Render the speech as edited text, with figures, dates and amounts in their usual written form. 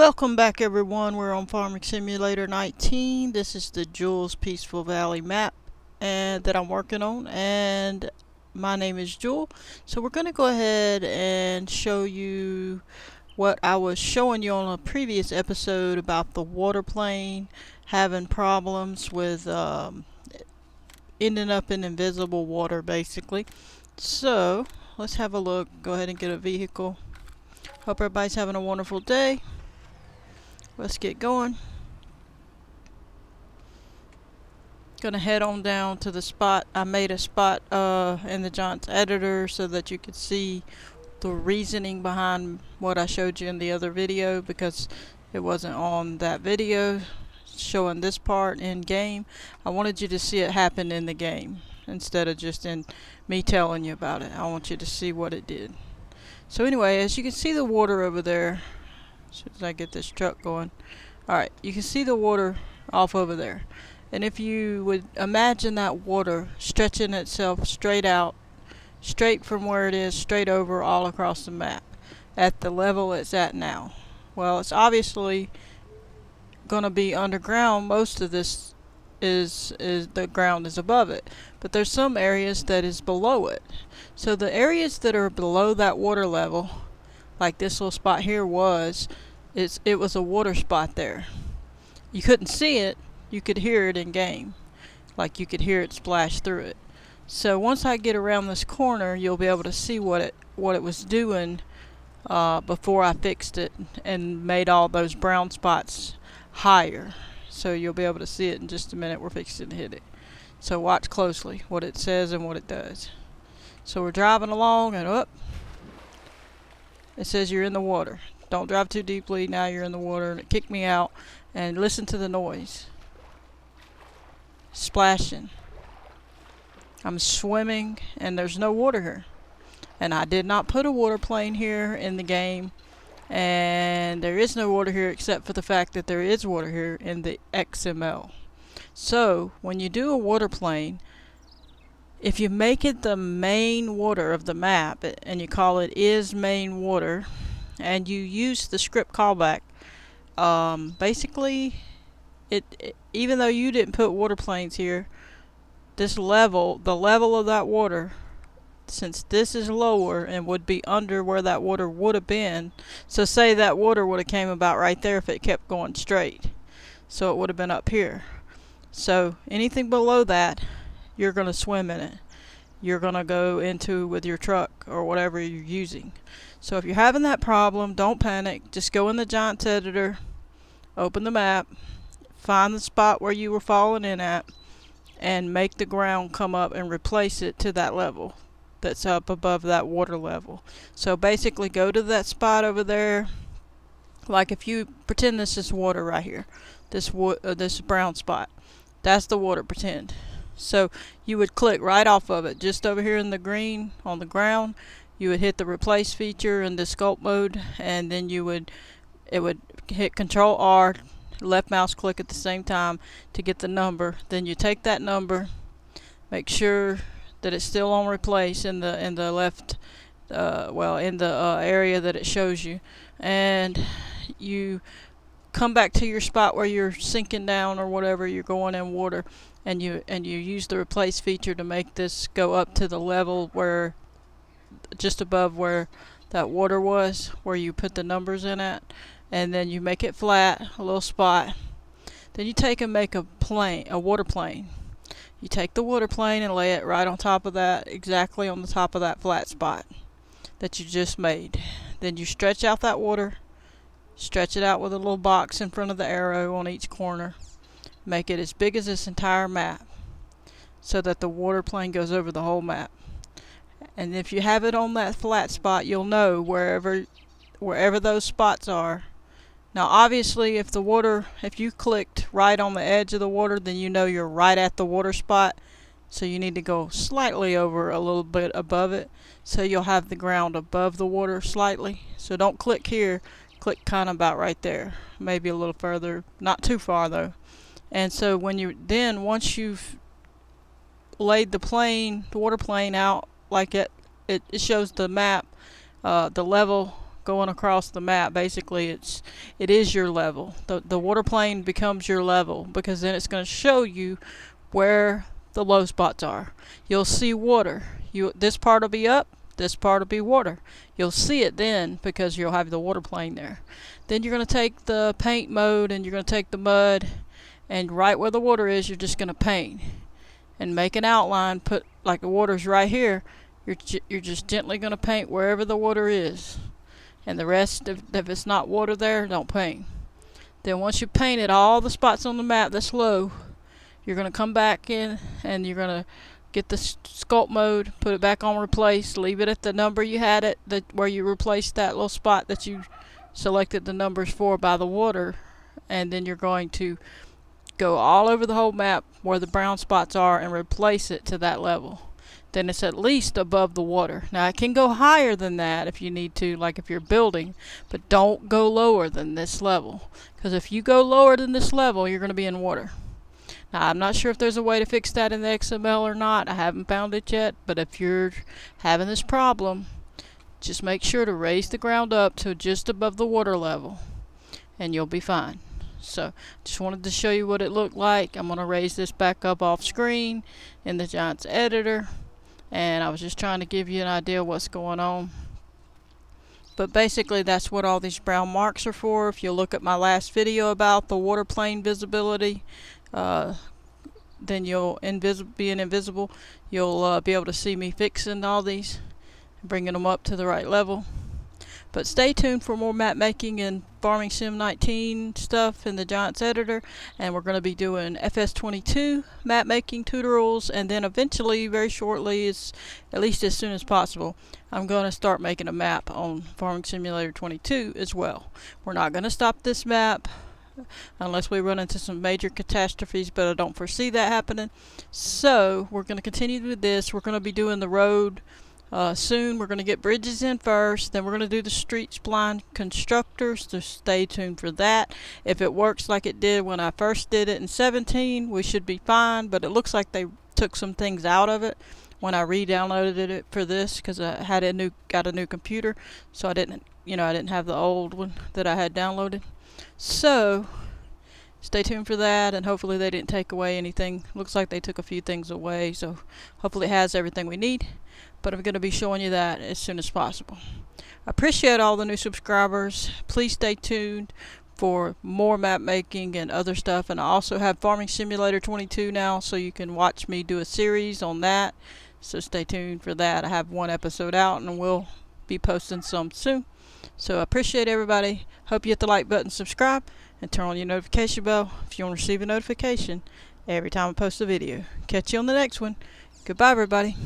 Welcome back everyone, we're on Farming Simulator 19. This is the Jules Peaceful Valley map that I'm working on, and my name is Jewel. So we're going to go ahead and show you what I was showing you on a previous episode about the water plane having problems with ending up in invisible water basically. So let's have a look. Go ahead and get a vehicle. Hope everybody's having a wonderful day. Let's get going. Gonna head on down to the spot. I made a spot in the Giants editor so that you could see the reasoning behind what I showed you in the other video, because it wasn't on that video showing this part in game. I wanted you to see it happen in the game instead of just in me telling you about it. I want you to see what it did. So anyway, as you can see the water over there, as soon as I get this truck going. Alright, you can see the water off over there. And if you would imagine that water stretching itself straight out, straight from where it is, straight over all across the map, at the level it's at now. Well, it's obviously going to be underground. Most of this is the ground is above it. But there's some areas that is below it. So the areas that are below that water level, like this little spot here it was a water spot there. You couldn't see it, you could hear it in game. Like you could hear it splash through it. So once I get around this corner, you'll be able to see what it was doing before I fixed it and made all those brown spots higher. So you'll be able to see it in just a minute. We're fixing to hit it. So watch closely what it says and what it does. So we're driving along and up. It says you're in the water. Don't drive too deeply. Now you're in the water. And it kicked me out. And listen to the noise. Splashing. I'm swimming and there's no water here. And I did not put a water plane here in the game. And there is no water here except for the fact that there is water here in the XML. So when you do a water plane, if you make it the main water of the map and you call it is main water and you use the script callback, basically even though you didn't put water planes here, the level of that water, since this is lower and would be under where that water would have been, so say that water would have came about right there if it kept going straight, so it would have been up here. So anything below that, you're going to swim in it. You're going to go into with your truck or whatever you're using. So if you're having that problem, don't panic. Just go in the Giants editor, open the map, find the spot where you were falling in at, and make the ground come up and replace it to that level that's up above that water level. So basically go to that spot over there. Like if you pretend this is water right here, this brown spot, that's the water, pretend. So you would click right off of it, just over here in the green on the ground. You would hit the replace feature in the sculpt mode, and then it would hit Control R, left mouse click at the same time to get the number. Then you take that number, make sure that it's still on replace in the left, in the area that it shows you, and you come back to your spot where you're sinking down or whatever, you're going in water, and you use the replace feature to make this go up to the level where just above where that water was, where you put the numbers in at, and then you make it flat, a little spot. Then you take and make a water plane. You take the water plane and lay it right on top of that, exactly on the top of that flat spot that you just made. Then you stretch out that water, stretch it out with a little box in front of the arrow on each corner. Make it as big as this entire map so that the water plane goes over the whole map. And if you have it on that flat spot, you'll know wherever those spots are. Now obviously if you clicked right on the edge of the water, then you know you're right at the water spot. So you need to go slightly over, a little bit above it, so you'll have the ground above the water slightly. So don't click here, click kind of about right there, maybe a little further, not too far though. And so once you've laid the water plane out like it shows the map, the level going across the map. Basically, it is your level. The water plane becomes your level, because then it's going to show you where the low spots are. You'll see water. This part will be up, this part will be water. You'll see it then because you'll have the water plane there. Then you're going to take the paint mode and you're going to take the mud, and right where the water is, you're just going to paint and make an outline. Put like the water's right here. You're just gently going to paint wherever the water is, and the rest, if it's not water there, don't paint. Then once you painted all the spots on the map that's low, you're going to come back in and you're going to get the sculpt mode, put it back on replace, leave it at the number you had it, where you replaced that little spot that you selected the numbers for by the water, and then you're going to go all over the whole map where the brown spots are and replace it to that level. Then it's at least above the water. Now it can go higher than that if you need to, like if you're building, but don't go lower than this level, because if you go lower than this level, you're going to be in water. Now I'm not sure if there's a way to fix that in the XML or not. I haven't found it yet, but if you're having this problem, just make sure to raise the ground up to just above the water level and you'll be fine. So just wanted to show you what it looked like. I'm going to raise this back up off screen in the Giants editor, and I was just trying to give you an idea of what's going on. But basically that's what all these brown marks are for. If you look at my last video about the water plane visibility, then you'll being invisible, you'll be able to see me fixing all these, bringing them up to the right level. But stay tuned for more map making and Farming Sim 19 stuff in the Giants editor, and we're going to be doing FS22 map making tutorials, and then eventually, very shortly, at least as soon as possible, I'm going to start making a map on Farming Simulator 22 as well. We're not going to stop this map unless we run into some major catastrophes, but I don't foresee that happening. So we're going to continue with this. We're going to be doing the road soon. We're going to get bridges in first, then we're going to do the street spline constructors, so stay tuned for that. If it works like it did when I first did it in 17, we should be fine, but it looks like they took some things out of it when I re-downloaded it for this, because I had got a new computer, so I didn't have the old one that I had downloaded. So stay tuned for that, and hopefully they didn't take away anything. Looks like they took a few things away, so hopefully it has everything we need. But I'm going to be showing you that as soon as possible. I appreciate all the new subscribers. Please stay tuned for more map making and other stuff. And I also have Farming Simulator 22 now, so you can watch me do a series on that. So stay tuned for that. I have one episode out, and we'll be posting some soon. So I appreciate everybody. Hope you hit the like button, subscribe, and turn on your notification bell if you want to receive a notification every time I post a video. Catch you on the next one. Goodbye, everybody.